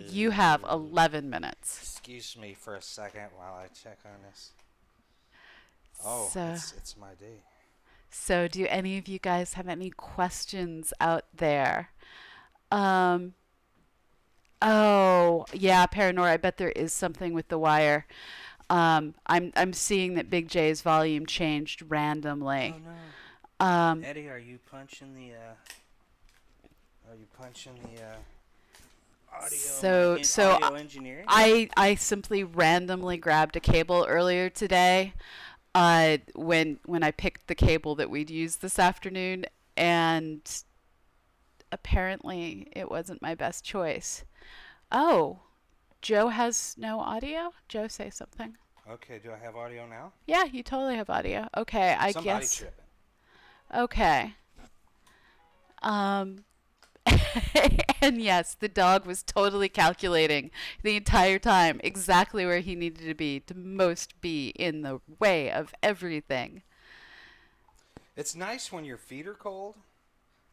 You have 11 minutes. excuse me for a second while I check on this. Oh, So- it's my date. So, do any of you guys have any questions out there? Oh, yeah, Paranor. I bet there is something with the wire. I'm seeing that Big J's volume changed Oh randomly. no, Um, Eddie, are you punching the? Are you punching the so audio engineering? I simply randomly grabbed a cable earlier today. When I picked the cable that we'd use this afternoon, and apparently it wasn't my best choice. Oh, Joe has no audio? Joe, say something. Okay, do I have audio now? Yeah, you totally have audio. Okay, I Somebody guess. tripping. Okay. Um, and yes, the dog was totally calculating the entire time exactly where he needed to most be in the way of everything. It's nice when your feet are cold.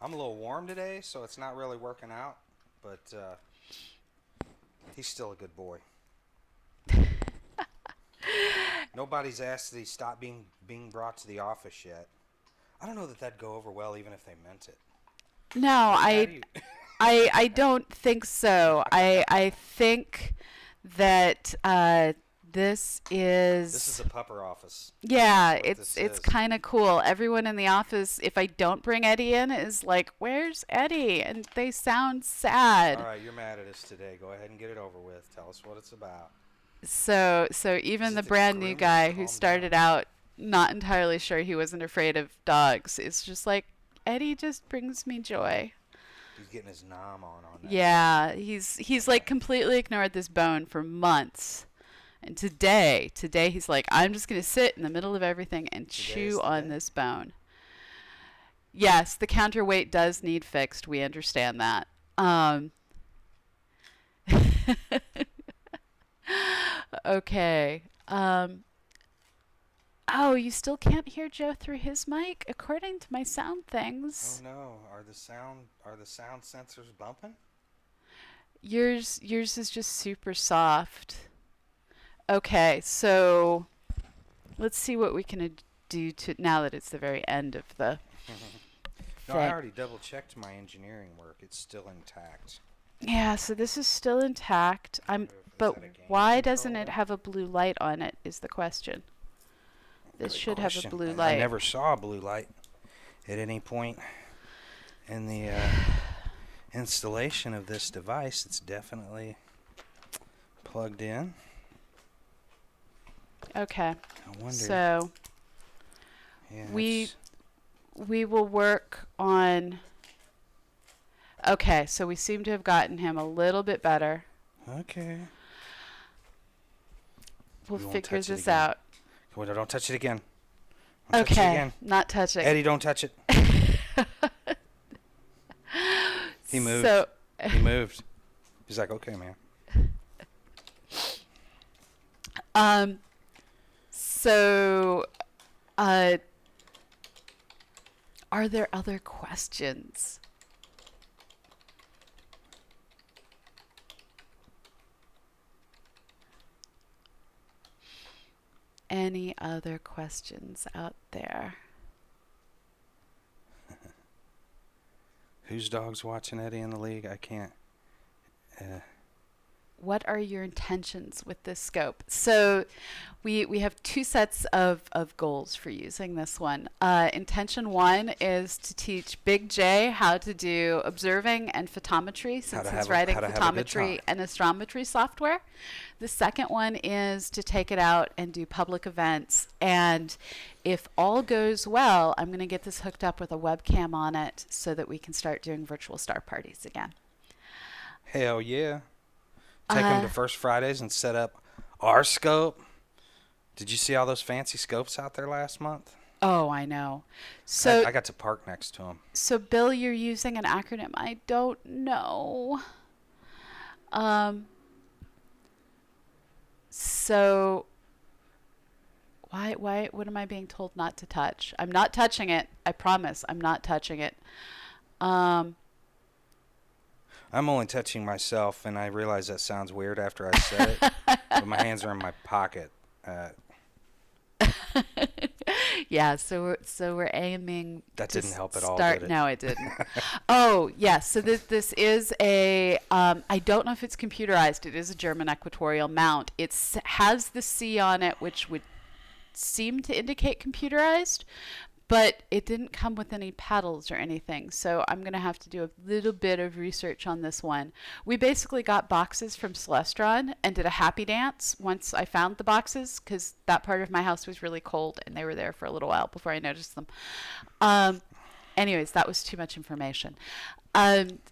I'm a little warm today, so it's not really working out. But he's still a good boy. Nobody's asked that he stop being brought to the office yet. I don't know that that'd go over well, even if they meant it. No, How do you? I don't think so. I think that this This is is a pupper office. yeah, That's what this it's is. kind of cool. Everyone in the office, if I don't bring Eddie in, is like, "Where's Eddie?" And they sound All sad. right, you're mad at us today. Go ahead and get it over with. Tell us what it's about. So Is even it the the brand new groomer? guy who Calm started down. out not entirely sure he wasn't afraid of dogs is just like, Eddie just brings me joy. He's getting his nom on that bone. Yeah, he's On like that. completely ignored this bone for months. And today he's like, I'm just gonna sit in the middle of everything and Today is chew the on day. this bone. Yes, the counterweight does need fixed. We understand that. Okay. Oh, you still can't hear Joe through his mic, according to my sound Oh things. no, are the sound sensors bumping? Yours is just super soft. Okay, so let's see what we can do to now that it's the very end of the No, I thing. already double checked my engineering work. It's still intact. Yeah, so this is still intact. Is But that a gain why doesn't it control? have a blue light on it is the question. This Great should have a question. blue I light. never saw a blue light at any point in the installation of this device. It's definitely plugged in. Okay. I wonder. So Yeah, we we will work on. Okay, so we seem to have gotten him a little bit better. okay. We'll We won't figure touch it this again. out. Wait, don't touch it again. Don't touch it Okay, again. not touching. Eddie, don't touch it. He moved. So, He moved. He's like, okay, man. um, so, uh, are there other questions? Any other questions out there? Whose dog's watching Eddie in the league? I can't. What are your intentions with this scope? So we have two sets of goals for using this one. Intention one is to teach Big J how to do observing and photometry since he's writing how to have a good photometry time. and astrometry software. The second one is to take it out and do public events. And if all goes well, I'm going to get this hooked up with a webcam on it so that we can start doing virtual star parties again. Hell yeah. Take him Uh, to First Fridays and set up our scope. Did you see all those fancy scopes out there last month? oh, I know. So I got to park next to them. So, Bill, you're using an acronym. I don't know. Um, so what am I being told not to touch? I'm not touching it. I promise. I'm not touching it. Um, I'm only touching myself, and I realize that sounds weird after I said it, but my hands are in my pocket. Yeah, so we're aiming That to didn't help at all, start. did it? No, it didn't. Oh, yes. So this is a I don't know if it's computerized. It is a German equatorial mount. It has the C on it, which would seem to indicate computerized, but it didn't come with any paddles or anything. So I'm going to have to do a little bit of research on this one. We basically got boxes from Celestron and did a happy dance once I found the boxes, because that part of my house was really cold and they were there for a little while before I noticed them. Um, Anyways, that was too much information.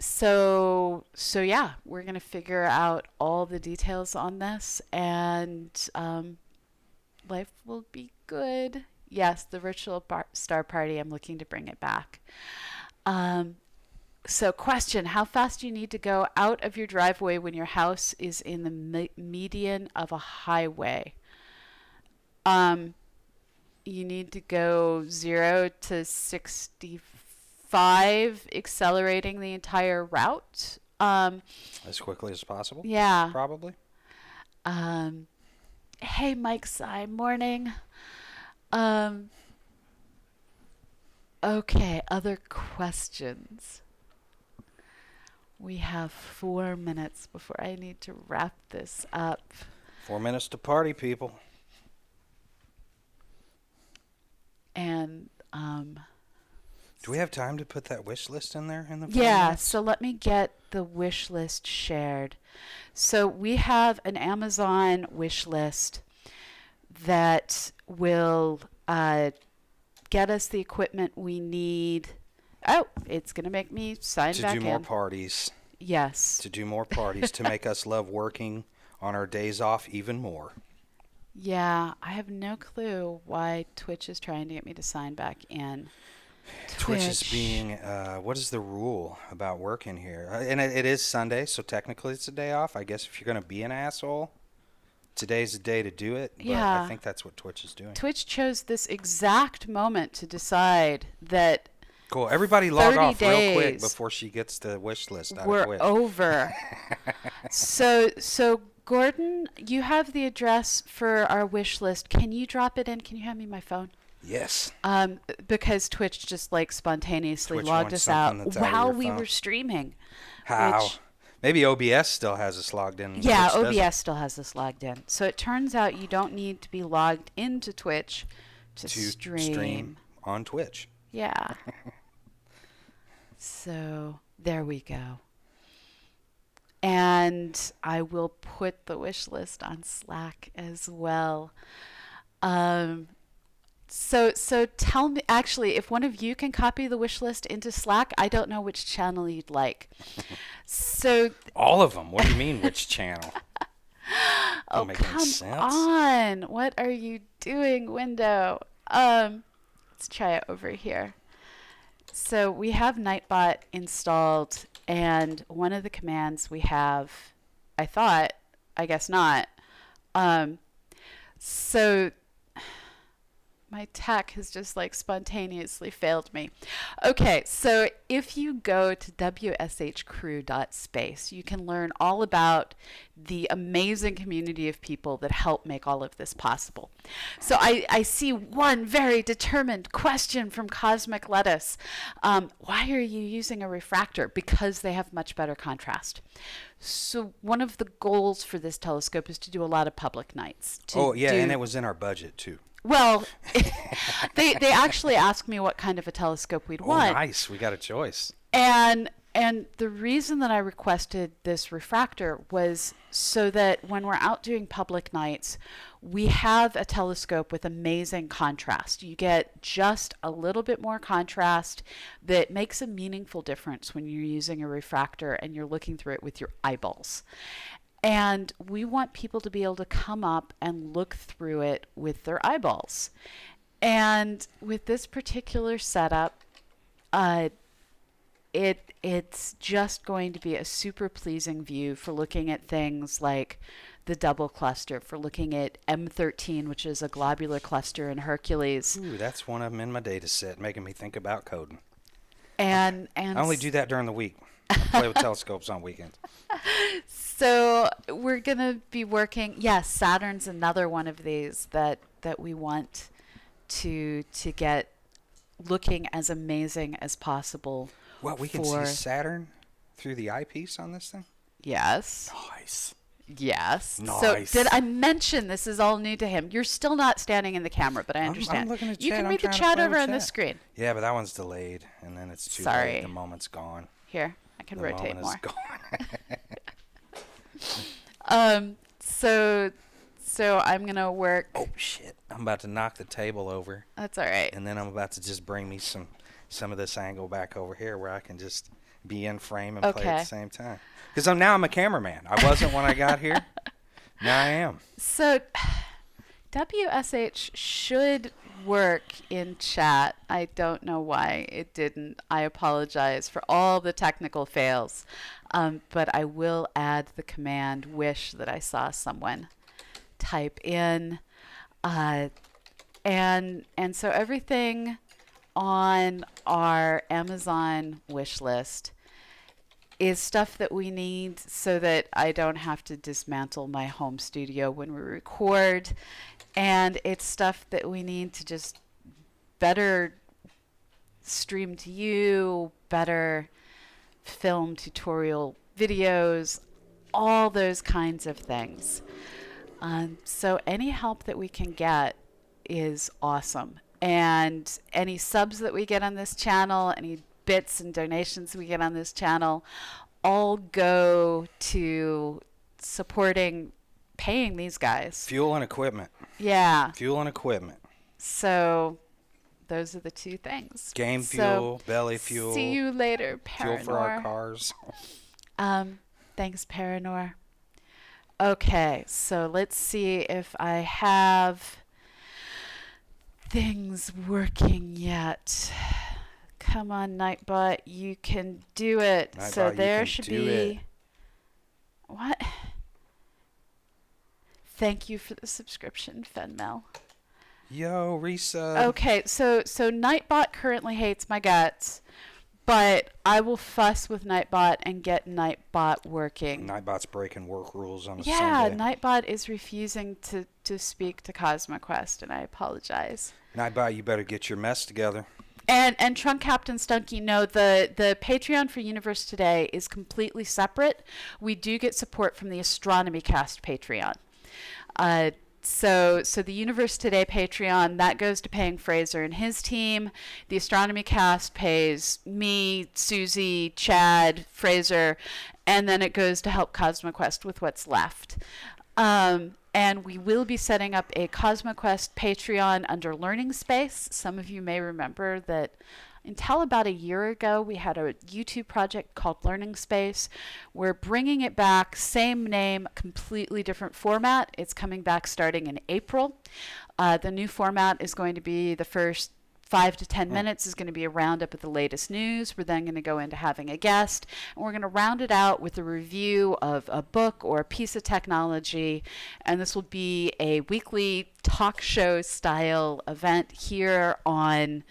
So yeah, we're going to figure out all the details on this, and life will be good. Yes, the virtual star party, I'm looking to bring it back. Um, so, question: how fast do you need to go out of your driveway when your house is in the median of a highway? Um, you need to go 0 to 65, accelerating the entire route. As quickly as possible, Yeah. probably. Um, hey, Mike Sy, morning. Um, okay, other questions. We have 4 minutes before I need to wrap this up. 4 minutes to party, people. And Do we have time to put that wish list in there in the 4 yeah, minutes? so let me get the wish list shared. So we have an Amazon wish list that will get us the equipment we need. Oh, it's going to make me sign To back do more in. parties. Yes. To do more parties. To make us love working on our days off even more. Yeah, I have no clue why Twitch is trying to get me to sign back in. Twitch is being, what is the rule about working here? And it is Sunday, so technically it's a day off. I guess if you're going to be an asshole, today's the day to do it. But Yeah. I think that's what Twitch is doing. Twitch chose this exact moment to decide that Cool. Everybody log 30 off real quick days before she gets the wish list out of we're Twitch. over. So Gordon, you have the address for our wish list. Can you drop it in? Can you hand me my phone? Yes. Because Twitch just like spontaneously Twitch logged wants us out something that's out of while your we phone. were streaming. How? Which, Maybe OBS still has us logged in. yeah, Twitch doesn't. OBS still has us logged in. So it turns out you don't need to be logged into Twitch to stream. On Twitch. Yeah. So there we go. And I will put the wish list on Slack as well. So tell me, actually, if one of you can copy the wish list into Slack, I don't know which channel you'd like. So All of them. What do you mean, which channel? oh, Don't make any come sense. on. What are you doing, window? Let's try it over here. So we have Nightbot installed, and one of the commands we have, I guess not. So my tech has just like spontaneously failed me. Okay, so if you go to wshcrew.space, you can learn all about the amazing community of people that help make all of this possible. So I see one very determined question from Cosmic Lettuce. Why are you using a refractor? Because they have much better contrast. So one of the goals for this telescope is to do a lot of public nights. And it was in our budget too. Well, they actually asked me what kind of a telescope we'd want. Nice. We got a choice. And the reason that I requested this refractor was so that when we're out doing public nights, we have a telescope with amazing contrast. You get just a little bit more contrast that makes a meaningful difference when you're using a refractor and you're looking through it with your eyeballs. And we want people to be able to come up and look through it with their eyeballs. And with this particular setup, it's just going to be a super pleasing view for looking at things like the double cluster, for looking at M13, which is a globular cluster in Hercules. Ooh, that's one of them in my data set, making me think about coding. And I only do that during the week. Play with telescopes on weekends. So we're going to be working. Yes, Saturn's another one of these that we want to get looking as amazing as possible. What, we can see Saturn through the eyepiece on this thing? Yes. Nice. Yes. Nice. So did I mention this is all new to him? You're still not standing in the camera, but I understand. I'm looking at you chat. can I'm read the trying to chat follow over on chat. this screen. Yeah, but that one's delayed, and then it's too Sorry. late. The moment's gone. Here, I can The rotate moment more. is gone. So I'm gonna work. Oh shit! I'm about to knock the table over. That's all right. And then I'm about to just bring me some of this angle back over here where I can just be in frame and play at the same time. Because I'm a cameraman. I wasn't when I got here. Now I am. So WSH should work in chat. I don't know why it didn't. I apologize for all the technical fails. But I will add the command wish that I saw someone type in. And so everything on our Amazon wish list is stuff that we need so that I don't have to dismantle my home studio when we record. And it's stuff that we need to just better stream to you, better film tutorial videos, all those kinds of things. So any help that we can get is awesome. And any subs that we get on this channel, any bits and donations we get on this channel, all go to supporting, paying these guys. Fuel and equipment. Yeah. Fuel and equipment. So those are the two things. Game fuel, belly fuel. See you later, Paranor. Fuel for our cars. Thanks, Paranor. Okay, so let's see if I have things working yet. Come on, Nightbot, you can do it. Nightbot, so there should be. It. What? Thank you for the subscription, Fenmel. Yo, resub. Okay, so Nightbot currently hates my guts, but I will fuss with Nightbot and get Nightbot working. Nightbot's breaking work rules on a Sunday. Yeah, Nightbot is refusing to speak to CosmoQuest, and I apologize. Nightbot, you better get your mess together. And Trunk Captain Stunky, no, the Patreon for Universe Today is completely separate. We do get support from the Astronomy Cast Patreon. So the Universe Today Patreon, that goes to paying Fraser and his team. The Astronomy Cast pays me, Susie, Chad, Fraser, and then it goes to help CosmoQuest with what's left. And we will be setting up a CosmoQuest Patreon under Learning Space. Some of you may remember that until about a year ago, we had a YouTube project called Learning Space. We're bringing it back, same name, completely different format. It's coming back starting in April. The new format is going to be the first 5 to 10 minutes is going to be a roundup of the latest news. We're then going to go into having a guest, and we're going to round it out with a review of a book or a piece of technology. And this will be a weekly talk show style event here on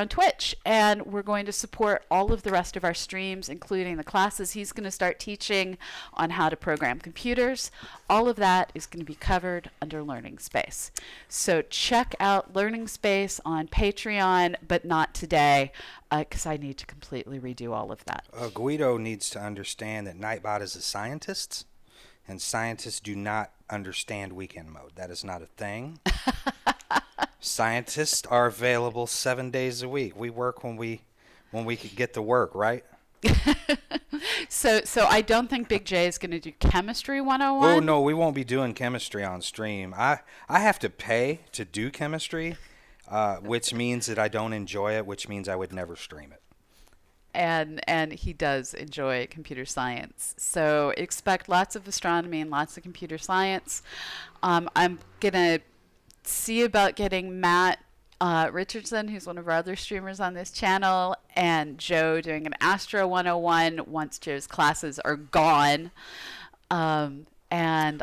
Twitch, and we're going to support all of the rest of our streams, including the classes he's going to start teaching on how to program computers. All of that is going to be covered under Learning Space. So check out Learning Space on Patreon, but not today, because I need to completely redo all of that. Guido needs to understand that Nightbot is a scientist, and scientists do not understand weekend mode. That is not a thing. Scientists are available 7 days a week. We work when we can get to work, right? So I don't think Big J is going to do Chemistry 101. Oh, no, we won't be doing chemistry on stream. I have to pay to do chemistry, which means that I don't enjoy it, which means I would never stream it. And he does enjoy computer science. So expect lots of astronomy and lots of computer science. I'm going to see about getting Matt Richardson, who's one of our other streamers on this channel, and Joe doing an Astro 101 once Joe's classes are gone. And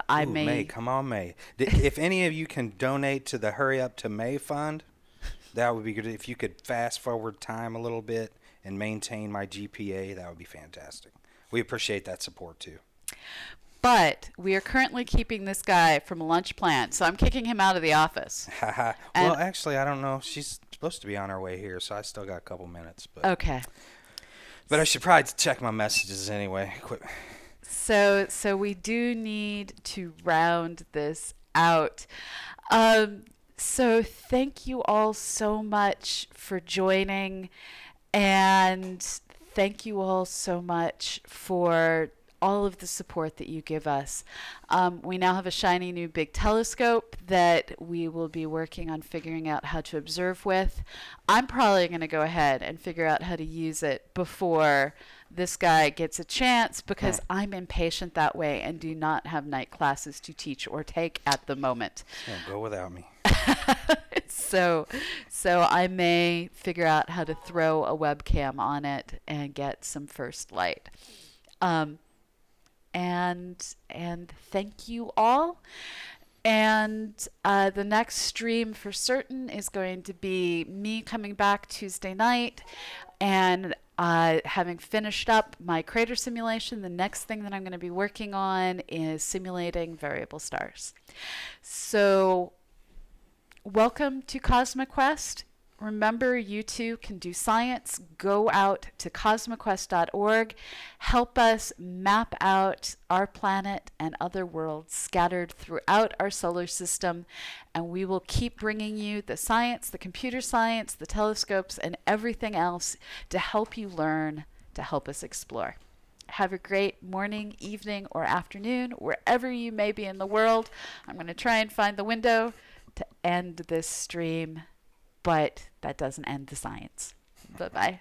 I May, come on, May. If any of you can donate to the Hurry Up to May fund, that would be good. If you could fast forward time a little bit and maintain my GPA, that would be fantastic. We appreciate that support too. But we are currently keeping this guy from a lunch plan, so I'm kicking him out of the office. Well, actually, I don't know. She's supposed to be on her way here, so I still got a couple minutes. Okay. But I should probably check my messages anyway. Quit. So we do need to round this out. So thank you all so much for joining, and thank you all so much for all of the support that you give us. We now have a shiny new big telescope that we will be working on figuring out how to observe with. I'm probably going to go ahead and figure out how to use it before this guy gets a chance, because I'm impatient that way and do not have night classes to teach or take at the moment. Go without me. So I may figure out how to throw a webcam on it and get some first light. And thank you all. And the next stream for certain is going to be me coming back Tuesday night and having finished up my crater simulation. The next thing that I'm going to be working on is simulating variable stars. So welcome to CosmoQuest. Remember, you too can do science. Go out to CosmoQuest.org. Help us map out our planet and other worlds scattered throughout our solar system. And we will keep bringing you the science, the computer science, the telescopes, and everything else to help you learn, to help us explore. Have a great morning, evening, or afternoon, wherever you may be in the world. I'm going to try and find the window to end this stream, but that doesn't end the science. Bye-bye.